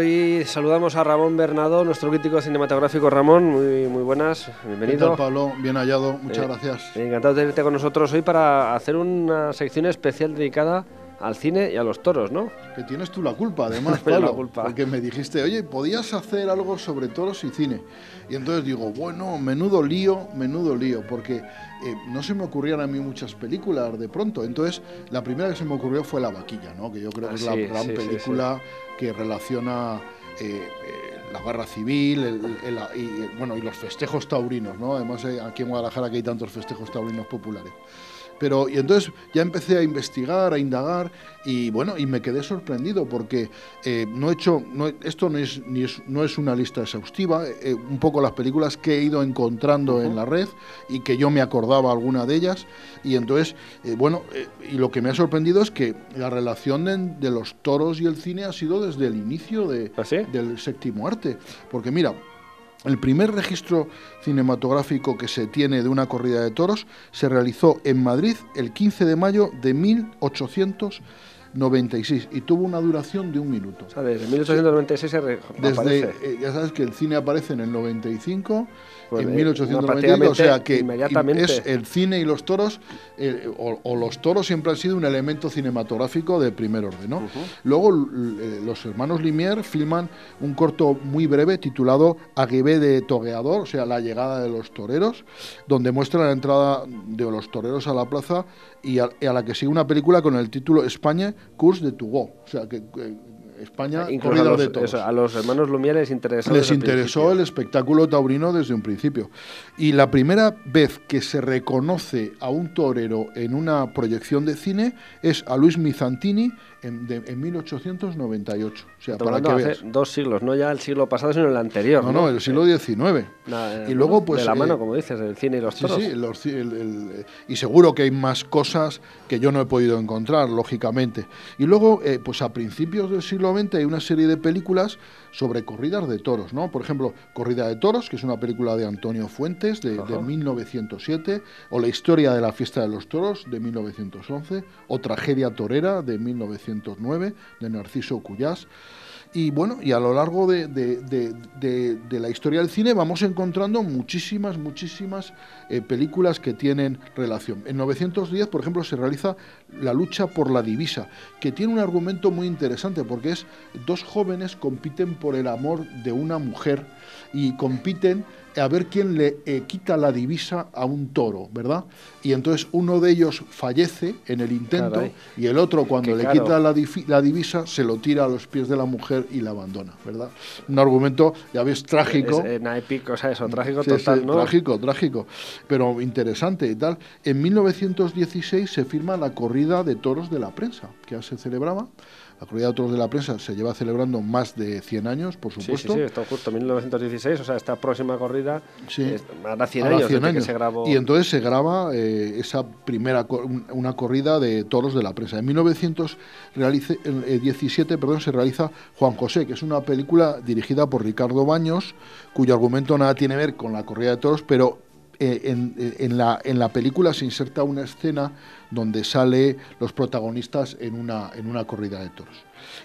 hoy saludamos a Ramón Bernado, nuestro crítico cinematográfico. Ramón, muy buenas, bienvenido. ¿Qué tal, Pablo? Bien hallado, muchas gracias. Encantado de tenerte con nosotros hoy para hacer una sección especial dedicada al cine y a los toros, ¿no? Que tienes tú la culpa, además, Pablo, la culpa. Porque me dijiste, oye, ¿podías hacer algo sobre toros y cine? Y entonces digo, bueno, menudo lío, porque no se me ocurrían a mí muchas películas de pronto. Entonces, la primera que se me ocurrió fue La Vaquilla, ¿no? Que yo creo que es la gran película que relaciona la guerra civil y los festejos taurinos, ¿no? Además, aquí en Guadalajara que hay tantos festejos taurinos populares. Y entonces ya empecé a investigar, a indagar y me quedé sorprendido porque esto no es una lista exhaustiva, un poco las películas que he ido encontrando en la red y que yo me acordaba alguna de ellas y entonces, y lo que me ha sorprendido es que la relación de los toros y el cine ha sido desde el inicio del séptimo arte, porque mira, el primer registro cinematográfico que se tiene de una corrida de toros se realizó en Madrid el 15 de mayo de 1896 y tuvo una duración de 1 minuto. O sea, desde 1896 aparece. Ya sabes que el cine aparece en el 95, pues en 1895, o sea que es el cine y los toros, o los toros siempre han sido un elemento cinematográfico de primer orden, ¿no? Luego los hermanos Lumière filman un corto muy breve titulado Arrivée de Toreador, o sea, la llegada de los toreros, donde muestra la entrada de los toreros a la plaza y a la que sigue una película con el título España, Course de Tours, o sea, que España, corridas de toros. A los hermanos Lumière les interesó el espectáculo taurino desde un principio. Y la primera vez que se reconoce a un torero en una proyección de cine es a Luis Mizantini en 1898. O sea, para que veas. Hace 2 siglos, no ya el siglo pasado, sino el anterior. No, el siglo XIX. Y luego, pues, de la mano, como dices, el cine y los toros. Sí, y seguro que hay más cosas que yo no he podido encontrar, lógicamente. Y luego, pues a principios del siglo XX hay una serie de películas sobre corridas de toros, ¿no? Por ejemplo, Corrida de Toros, que es una película de Antonio Fuentes de 1907, o La historia de la fiesta de los toros de 1911, o Tragedia torera de 1909 de Narciso Cuyás. Y y a lo largo de la historia del cine vamos encontrando muchísimas películas que tienen relación. En 910, por ejemplo, se realiza La lucha por la divisa, que tiene un argumento muy interesante porque es 2 jóvenes compiten por el amor de una mujer y compiten a ver quién le quita la divisa a un toro, ¿verdad? Y entonces uno de ellos fallece en el intento. Caray. Y el otro, cuando le quita la divisa, se lo tira a los pies de la mujer y la abandona, ¿verdad? Un argumento, ya ves, trágico. Es una épica, o sea, eso, trágico total, ¿no? Trágico, pero interesante y tal. En 1916 se firma la corrida de toros de la prensa, que ya se celebraba. La corrida de toros de la prensa se lleva celebrando más de 100 años, por supuesto. Sí, está justo, 1916, o sea, esta próxima corrida hará 100 años desde que se grabó. Y entonces se graba esa primera, una corrida de toros de la prensa. En 1917 se realiza Juan José, que es una película dirigida por Ricardo Baños, cuyo argumento nada tiene que ver con la corrida de toros, pero en la película se inserta una escena donde sale los protagonistas en una corrida de toros.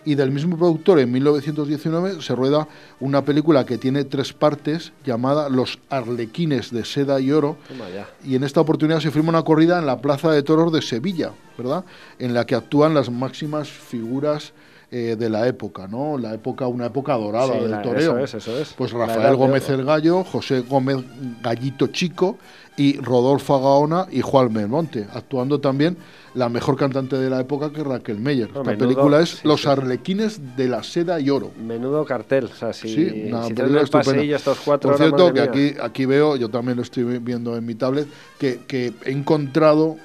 Y del mismo productor, en 1919, se rueda una película que tiene 3 partes llamada Los Arlequines de Seda y Oro. Y en esta oportunidad se firma una corrida en la Plaza de Toros de Sevilla, ¿verdad? En la que actúan las máximas figuras de la época, ¿no? Una época dorada del toreo. Eso es. Pues Rafael Gómez el Gallo, José Gómez Gallito Chico y Rodolfo Gaona y Juan Belmonte, actuando también la mejor cantante de la época, que es Raquel Meyer. Esta película es Los Arlequines de la Seda y Oro. Menudo cartel, o sea, si una película estupenda. Estos 4 Por cierto, que aquí veo, yo también lo estoy viendo en mi tablet, que he encontrado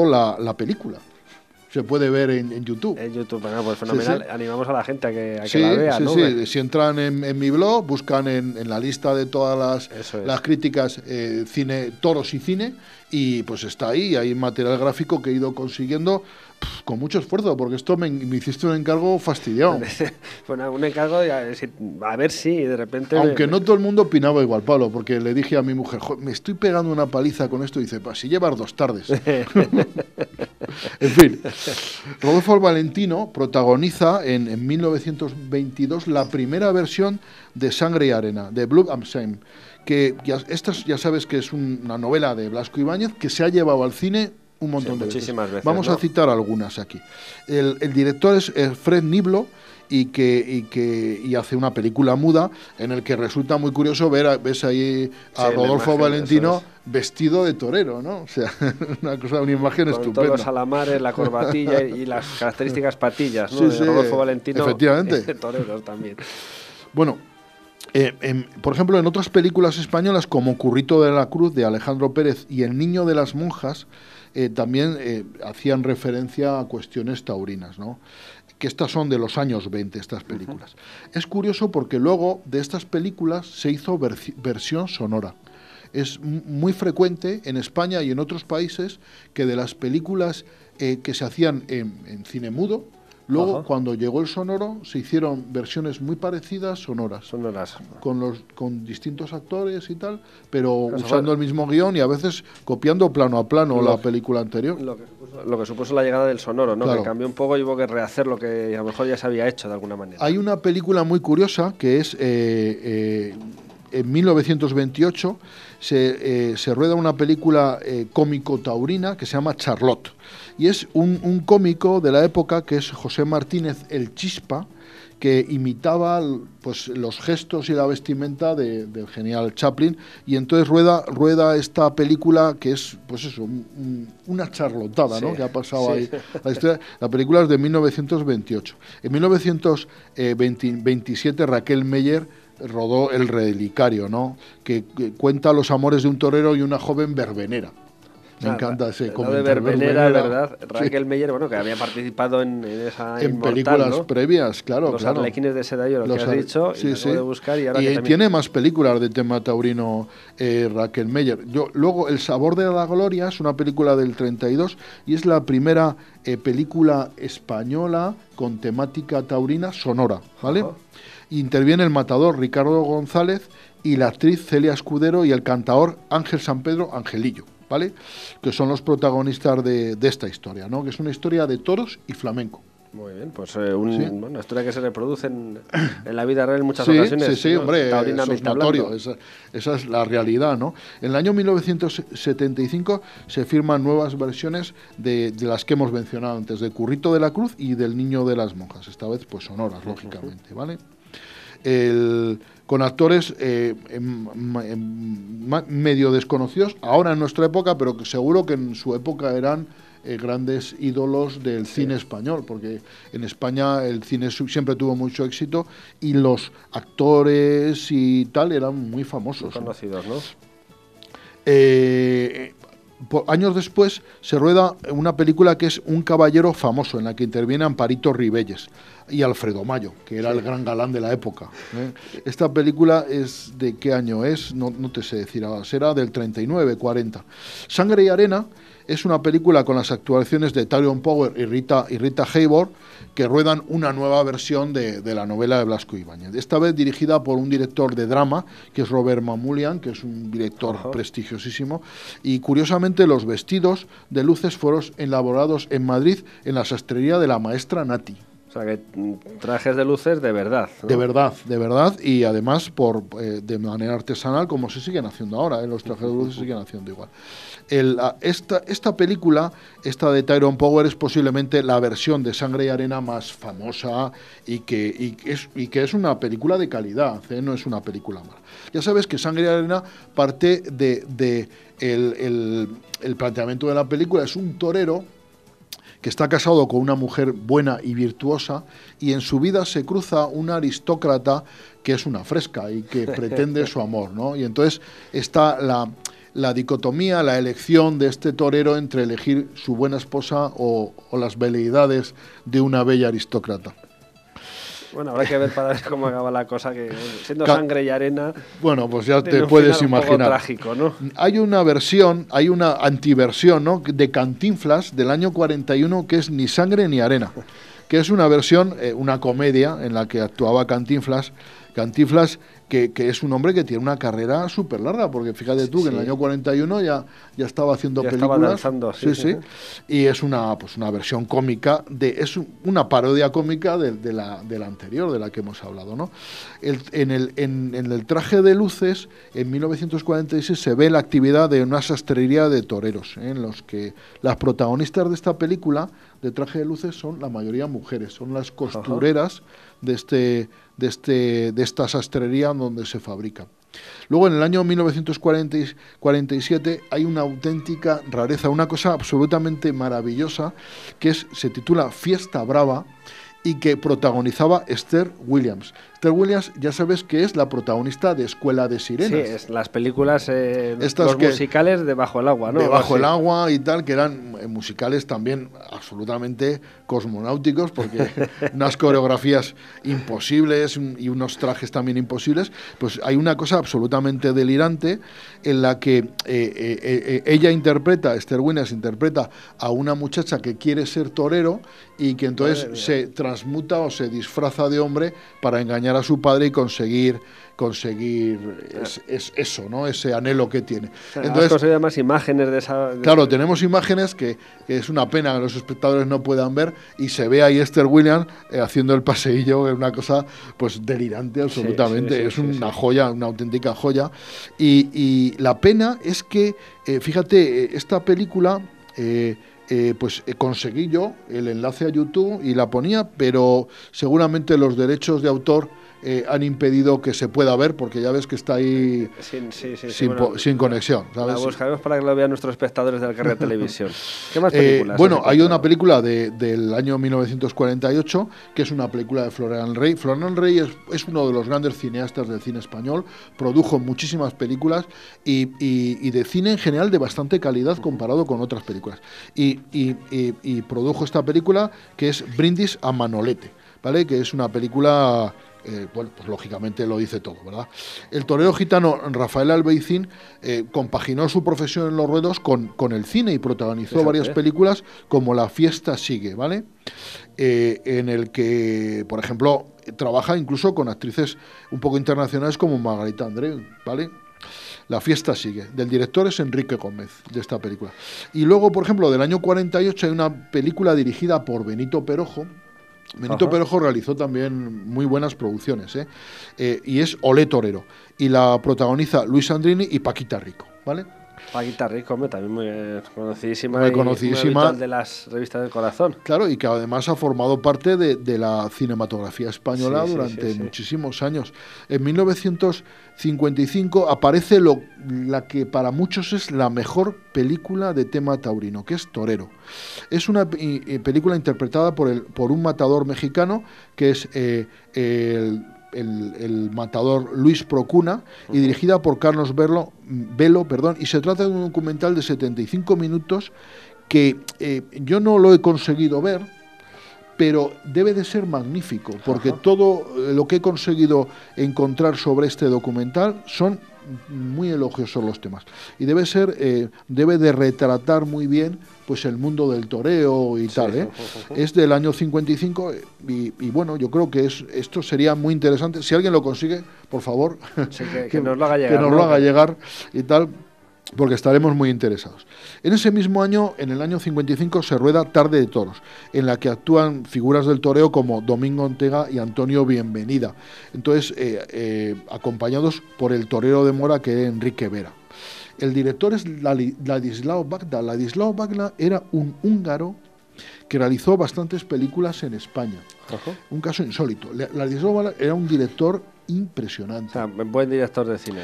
la película. Se puede ver en YouTube. En YouTube, bueno, pues fenomenal. Sí. Animamos a la gente a que la vea, ¿no? Sí. Si entran en mi blog, buscan en la lista de todas las críticas cine, toros y cine, y pues está ahí. Hay material gráfico que he ido consiguiendo con mucho esfuerzo, porque esto me hiciste un encargo fastidiado. Bueno, un encargo, a ver si de repente... Aunque no todo el mundo opinaba igual, Pablo, porque le dije a mi mujer, me estoy pegando una paliza con esto, y dice, si llevas 2 tardes. En fin, Rodolfo Valentino protagoniza en 1922 la primera versión de Sangre y Arena, de Blood and Shame, que esta ya sabes que es una novela de Blasco Ibáñez que se ha llevado al cine un montón de muchísimas veces. Vamos a citar algunas aquí. El director es Fred Niblo y hace una película muda en el que resulta muy curioso ves ahí a Rodolfo Valentino vestido de torero, ¿no? O sea, una imagen con estupenda. Todos los alamares, la corbatilla y las características patillas, ¿no? Sí, de Rodolfo Valentino. Efectivamente. De toreros también. Bueno, por ejemplo, en otras películas españolas como Currito de la Cruz de Alejandro Pérez y El niño de las monjas también hacían referencia a cuestiones taurinas, ¿no? Que estas son de los años 20, estas películas. Es curioso porque luego de estas películas se hizo versión sonora. Es muy frecuente en España y en otros países que de las películas que se hacían en cine mudo, luego, cuando llegó el sonoro, se hicieron versiones muy parecidas sonoras. Con distintos actores y tal, pero usando el mismo guión y a veces copiando plano a plano la película anterior. Lo que supuso la llegada del sonoro, ¿no? Claro. Que cambió un poco y hubo que rehacer lo que a lo mejor ya se había hecho de alguna manera. Hay una película muy curiosa que es... en 1928 se rueda una película cómico-taurina que se llama Charlotte. Y es un cómico de la época que es José Martínez el Chispa, que imitaba pues los gestos y la vestimenta del genial Chaplin, y entonces rueda esta película que es pues eso, una charlotada, ¿no? Que ha pasado ahí la historia. La película es de 1928. En 1927 Raquel Meyer rodó El Relicario, ¿no? Que cuenta los amores de un torero y una joven verbenera. Me encanta ese comentario. De verbenera, ¿verdad? Raquel Meyer, bueno, que había participado en esa en Inmortal, películas ¿no? Previas, claro. Los Arlequines de Sedallo, lo que has dicho, y acabo de buscar y ahora que también... tiene más películas de tema taurino Raquel Meyer. Luego, El sabor de la gloria es una película del 32 y es la primera película española con temática taurina sonora, ¿vale? Interviene el matador Ricardo González y la actriz Celia Escudero y el cantador Ángel San Pedro Angelillo, ¿vale? Que son los protagonistas de esta historia, ¿no? Que es una historia de toros y flamenco. Muy bien, pues una historia que se reproduce en la vida real en muchas ocasiones. Sí, ¿no? Hombre, eso es notorio, esa es la realidad, ¿no? En el año 1975 se firman nuevas versiones de las que hemos mencionado antes, de Currito de la Cruz y del Niño de las Monjas, esta vez pues sonoras, lógicamente, ¿vale? Con actores medio desconocidos, ahora en nuestra época, pero que seguro que en su época eran grandes ídolos del cine español, porque en España el cine siempre tuvo mucho éxito y los actores y tal eran muy famosos. Muy conocidos, ¿no? Años después se rueda una película que es Un caballero famoso, en la que interviene Amparito Ribelles y Alfredo Mayo, que era el gran galán de la época. Esta película es ¿de qué año es? No te sé decir ahora, será del 39, 40. Sangre y Arena es una película con las actuaciones de Tyrone Power y Rita Hayworth, que ruedan una nueva versión de la novela de Blasco Ibáñez. Esta vez dirigida por un director de drama, que es Robert Mamoulian, que es un director prestigiosísimo. Y curiosamente los vestidos de luces fueron elaborados en Madrid en la sastrería de la maestra Nati. O sea, que trajes de luces de verdad, ¿no? De verdad, y además de manera artesanal, como se siguen haciendo ahora, los trajes de luces se siguen haciendo igual. Esta película, esta de Tyrone Power, es posiblemente la versión de Sangre y Arena más famosa y que es una película de calidad, no es una película mala. Ya sabes que Sangre y Arena parte el planteamiento de la película, es un torero que está casado con una mujer buena y virtuosa, y en su vida se cruza un aristócrata que es una fresca y que pretende su amor, ¿no? Y entonces está la dicotomía, la elección de este torero entre elegir su buena esposa o las veleidades de una bella aristócrata. Bueno, habrá que ver para ver cómo acaba la cosa, que siendo Sangre y Arena... Bueno, pues ya te puedes imaginar. Un poco trágico, ¿no? Hay una antiversión, ¿no?, de Cantinflas del año 41, que es Ni Sangre ni Arena, que es una versión, una comedia en la que actuaba Cantinflas, Cantinflas, que es un hombre que tiene una carrera súper larga, porque fíjate tú que en el año 41 ya estaba haciendo películas. Estaba danzando, sí. Y es una versión cómica, es una parodia cómica de la anterior, de la que hemos hablado, ¿no? En el Traje de Luces, en 1946, se ve la actividad de una sastrería de toreros, en los que las protagonistas de esta película, de Traje de Luces, son la mayoría mujeres, son las costureras de esta sastrería donde se fabrica. Luego, en el año 1947, hay una auténtica rareza, una cosa absolutamente maravillosa, se titula Fiesta Brava, y que protagonizaba Esther Williams. Esther Williams, ya sabes que es la protagonista de Escuela de Sirenas. Sí, es las películas, los musicales de Bajo el Agua, ¿no? De Bajo el Agua y tal, que eran musicales también absolutamente cosmonáuticos, porque unas coreografías imposibles y unos trajes también imposibles. Pues hay una cosa absolutamente delirante en la que Esther Williams interpreta a una muchacha que quiere ser torero y que entonces se transmuta o se disfraza de hombre para engañar a su padre y conseguir eso, ¿no? Ese anhelo que tiene. Entonces, conseguido más imágenes de esa... Claro, tenemos imágenes que es una pena que los espectadores no puedan ver, y se ve ahí Esther Williams haciendo el paseillo, es una cosa pues delirante absolutamente, es una joya, una auténtica joya, y la pena es que, fíjate, esta película... conseguí yo el enlace a YouTube y la ponía, pero seguramente los derechos de autor han impedido que se pueda ver, porque ya ves que está ahí sin conexión, ¿sabes? La buscaremos para que lo vean nuestros espectadores de Alcarria Televisión. ¿Qué más películas? Hay una película del año 1948, que es una película de Florian Rey. Florian Rey es uno de los grandes cineastas del cine español, produjo muchísimas películas y de cine en general de bastante calidad comparado con otras películas. Y produjo esta película, que es Brindis a Manolete, ¿vale? Que es una película... pues lógicamente lo dice todo, ¿verdad? El torero gitano Rafael Albaicín compaginó su profesión en los ruedos con el cine y protagonizó varias películas como La fiesta sigue, ¿vale? En el que, por ejemplo, trabaja incluso con actrices un poco internacionales como Margarita Andreu, ¿vale? La fiesta sigue. Del director es Enrique Gómez, de esta película. Y luego, por ejemplo, del año 48 hay una película dirigida por Benito Perojo. Benito Perojo realizó también muy buenas producciones, y es Olé Torero, y la protagoniza Luis Andrini y Paquita Rico, ¿vale? Paquita Rico, también muy conocidísima, muy conocidísima, de las revistas del corazón. Claro, y que además ha formado parte de la cinematografía española durante muchísimos años. En 1955 aparece la que para muchos es la mejor película de tema taurino, que es Torero. Es una película interpretada por un matador mexicano, que es el matador Luis Procuna, y dirigida por Carlos Velo, y se trata de un documental de 75 minutos que yo no lo he conseguido ver, pero debe de ser magnífico, porque todo lo que he conseguido encontrar sobre este documental son muy elogiosos los temas, y debe de retratar muy bien pues el mundo del toreo y tal, Es del año 55 y bueno, yo creo que esto sería muy interesante. Si alguien lo consigue, por favor, que nos lo haga llegar, que nos lo haga llegar y tal, porque estaremos muy interesados. En ese mismo año, en el año 55, se rueda Tarde de Toros, en la que actúan figuras del toreo como Domingo Ortega y Antonio Bienvenida, entonces acompañados por el torero de Mora, que es Enrique Vera. El director es Ladislao Bagda. Ladislao Bagda era un húngaro que realizó bastantes películas en España. Un caso insólito. Ladislao Bagda era un director impresionante. O sea, buen director de cine.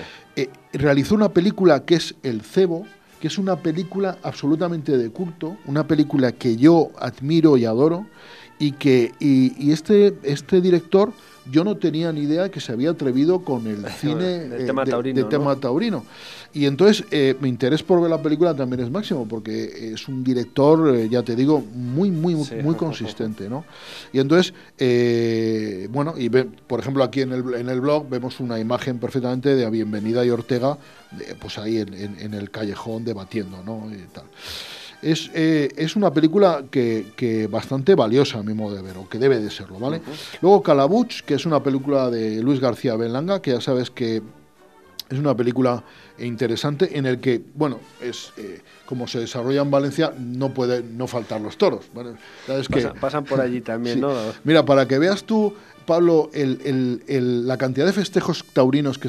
Realizó una película que es El Cebo, que es una película absolutamente de culto, una película que yo admiro y adoro, y este director, yo no tenía ni idea que se había atrevido con el cine de tema taurino. Y entonces mi interés por ver la película también es máximo, porque es un director, ya te digo, muy consistente, ¿no? Y entonces, por ejemplo, aquí en el blog vemos una imagen perfectamente de Bienvenida y Ortega, pues ahí en el callejón debatiendo, ¿no? Y tal. Es una película que bastante valiosa a mi modo de ver, o que debe de serlo, ¿vale? Luego Calabuch, que es una película de Luis García Berlanga, que ya sabes que es una película interesante en el que, bueno, como se desarrolla en Valencia, no puede no faltar los toros. Bueno, ¿sabes pasan por allí también, sí, ¿no? Mira, para que veas tú, Pablo, la cantidad de festejos taurinos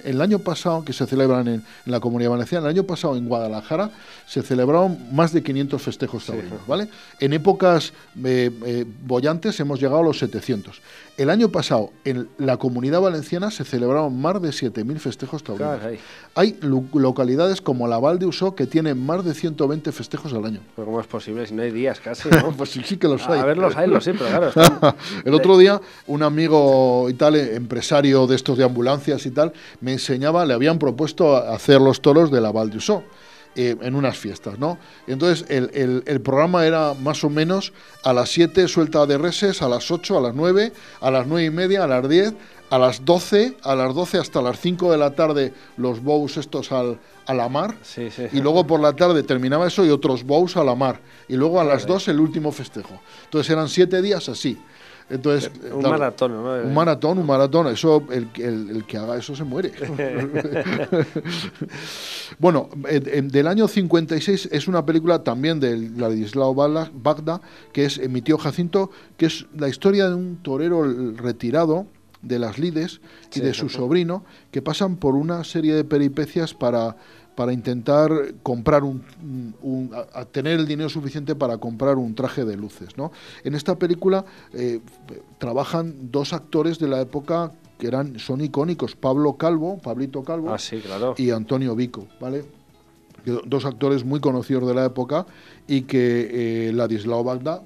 el año pasado que se celebran en la Comunidad Valenciana, el año pasado en Guadalajara se celebraron más de 500 festejos taurinos, sí, ¿vale? En épocas bollantes hemos llegado a los 700. El año pasado en la Comunidad Valenciana se celebraron más de 7.000 festejos taurinos. Caray. Hay localidades como la Val de Usó que tienen más de 120 festejos al año. ¿Pero cómo es posible si no hay días casi, no? Pues sí que los hay. A ver, los hay, sí, pero claro. El otro día un amigo y tal, empresario de estos de ambulancias y tal, me enseñaba, le habían propuesto hacer los toros de la Val de Usó en unas fiestas, ¿no? Entonces el programa era más o menos a las 7 suelta de reses, a las 8, a las 9, a las 9:30, a las 10, a las 12 hasta las 5 de la tarde los bows estos a la mar, sí, sí, y luego por la tarde terminaba eso y otros bows a la mar, y luego a las 2 el último festejo. Entonces eran 7 días así. Entonces, un maratón, ¿no? Un maratón, eso, el que haga eso se muere. Bueno, del año 56 es una película también de Ladislao Bagda, que es Mi tío Jacinto, que es la historia de un torero retirado de las lides y sí, de su sobrino, que pasan por una serie de peripecias para intentar comprar tener el dinero suficiente para comprar un traje de luces, ¿no? En esta película trabajan dos actores de la época que son icónicos, Pablito Calvo, sí, claro, y Antonio Vico, ¿vale? Dos actores muy conocidos de la época y que Ladislao Bagda,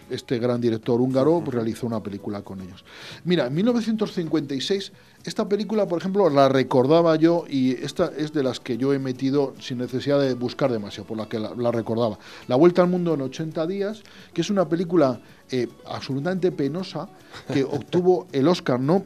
este gran director húngaro, realizó una película con ellos. Mira, en 1956, esta película, por ejemplo, la recordaba yo, y esta es de las que yo he metido sin necesidad de buscar demasiado, por la que la recordaba. La Vuelta al Mundo en 80 días, que es una película absolutamente penosa, que obtuvo el Oscar. No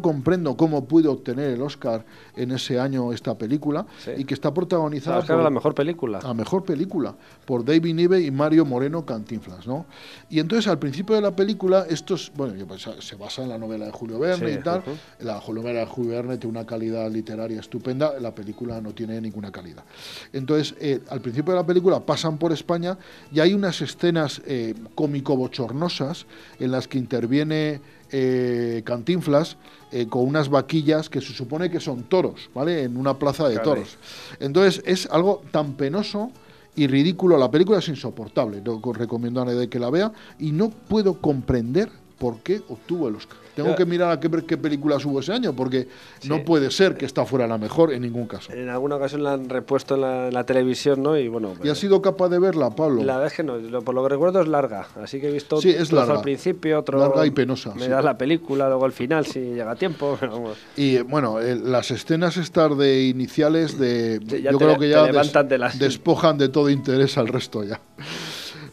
comprendo cómo pudo obtener el Oscar en ese año esta película, sí, y que está protagonizada por la mejor película. La mejor película, por David Nieve y Mario Moreno Cantinflas, ¿no? Y entonces al principio de la película, se basa en la novela de Julio Verne, sí, y tal. La novela de Julio Verne tiene una calidad literaria estupenda, la película no tiene ninguna calidad. Entonces, al principio de la película pasan por España y hay unas escenas cómico-bochornosas en las que interviene Cantinflas con unas vaquillas que se supone que son toros, ¿vale? En una plaza de toros. Entonces, es algo tan penoso y ridículo. La película es insoportable, no recomiendo a nadie que la vea, y no puedo comprender por qué obtuvo el Oscar. Tengo que mirar a qué películas hubo ese año, porque sí, no puede ser que esta fuera la mejor en ningún caso. En alguna ocasión la han repuesto en la televisión, ¿no? Y bueno. ¿Y has sido capaz de verla, Pablo? La verdad es que no, por lo que recuerdo es larga, así que he visto sí, es larga, al principio, otro larga y penosa. Me da la película, luego al final si llega a tiempo. Vamos. Y bueno, las escenas estas de iniciales yo creo que ya despojan de todo interés al resto ya.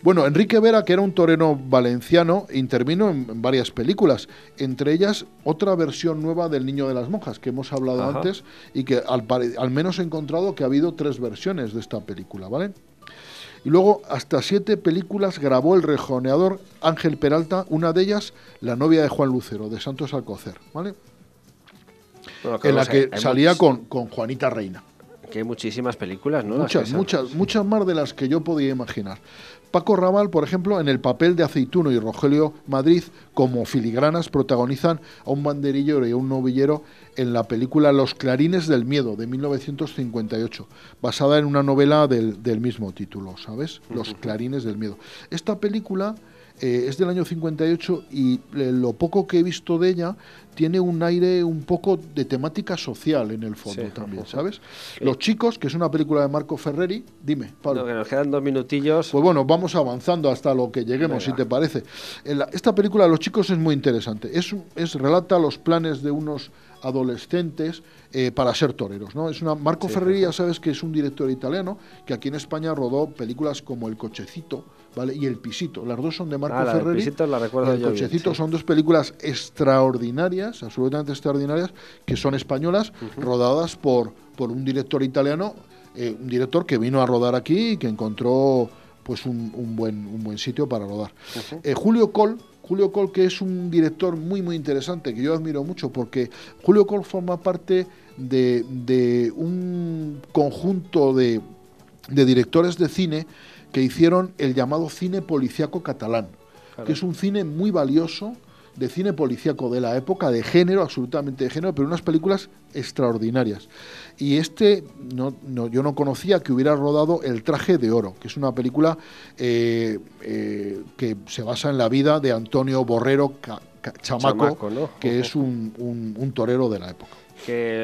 Bueno, Enrique Vera, que era un torero valenciano, intervino en varias películas, entre ellas otra versión nueva del Niño de las Monjas, que hemos hablado antes, y que al menos he encontrado que ha habido 3 versiones de esta película, ¿vale? Y luego hasta 7 películas grabó el rejoneador Ángel Peralta, una de ellas La novia de Juan Lucero, de Santos Alcocer, ¿vale? Bueno, en la que salía con Juanita Reina. Que hay muchísimas películas, ¿no? Muchas más de las que yo podía imaginar. Paco Raval, por ejemplo, en el papel de Aceituno, y Rogelio Madrid, como filigranas, protagonizan a un banderillero y a un novillero en la película Los clarines del miedo, de 1958, basada en una novela del mismo título, ¿sabes? Los clarines del miedo. Esta película es del año 58 y lo poco que he visto de ella tiene un aire un poco de temática social en el fondo, sí, también, ¿sabes? Sí. Los chicos, que es una película de Marco Ferreri. Dime, Pablo. No, que nos quedan 2 minutillos. Pues bueno, vamos avanzando hasta lo que lleguemos. Venga, si te parece. Esta película, Los chicos, es muy interesante. Relata los planes de unos adolescentes para ser toreros, ¿no? Marco Ferreri, ya sabes que es un director italiano que aquí en España rodó películas como El cochecito, ¿vale? Y El pisito. Las dos son de Marco Ferreri. El pisito la recuerdo El yo cochecito bien, sí. Son 2 películas extraordinarias, absolutamente extraordinarias, que son españolas, rodadas por un director italiano, un director que vino a rodar aquí y que encontró pues un buen sitio para rodar. Julio Coll, que es un director muy interesante, que yo admiro mucho, porque Julio Coll forma parte de un conjunto de directores de cine que hicieron el llamado cine policíaco catalán, que es un cine muy valioso, de cine policíaco de la época, de género, absolutamente de género, pero unas películas extraordinarias. Y yo no conocía que hubiera rodado El traje de oro, que es una película que se basa en la vida de Antonio Borrero Chamaco, ¿no? Que es un torero de la época.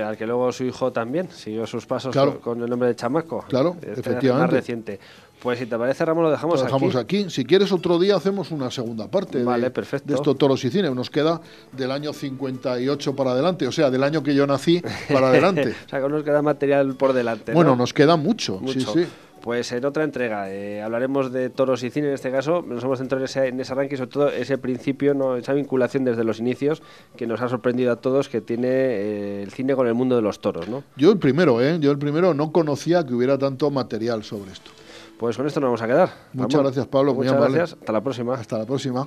Al que luego su hijo también siguió sus pasos, claro, con el nombre de Chamaco. Claro, efectivamente. Más reciente. Pues si te parece, Ramón, lo dejamos aquí. Si quieres, otro día hacemos una segunda parte perfecto. de estos Toros y Cine. Nos queda del año 58 para adelante, o sea, del año que yo nací para adelante. O sea, que nos queda material por delante, bueno, ¿no? Nos queda mucho. Sí. Pues en otra entrega hablaremos de Toros y Cine. En este caso nos hemos centrado en ese ranking, sobre todo ese principio, ¿no? Esa vinculación desde los inicios que nos ha sorprendido a todos, que tiene el cine con el mundo de los toros, ¿no? Yo el primero no conocía que hubiera tanto material sobre esto. Pues con esto nos vamos a quedar. Muchas gracias, Pablo. Muchas gracias. Hasta la próxima. Hasta la próxima.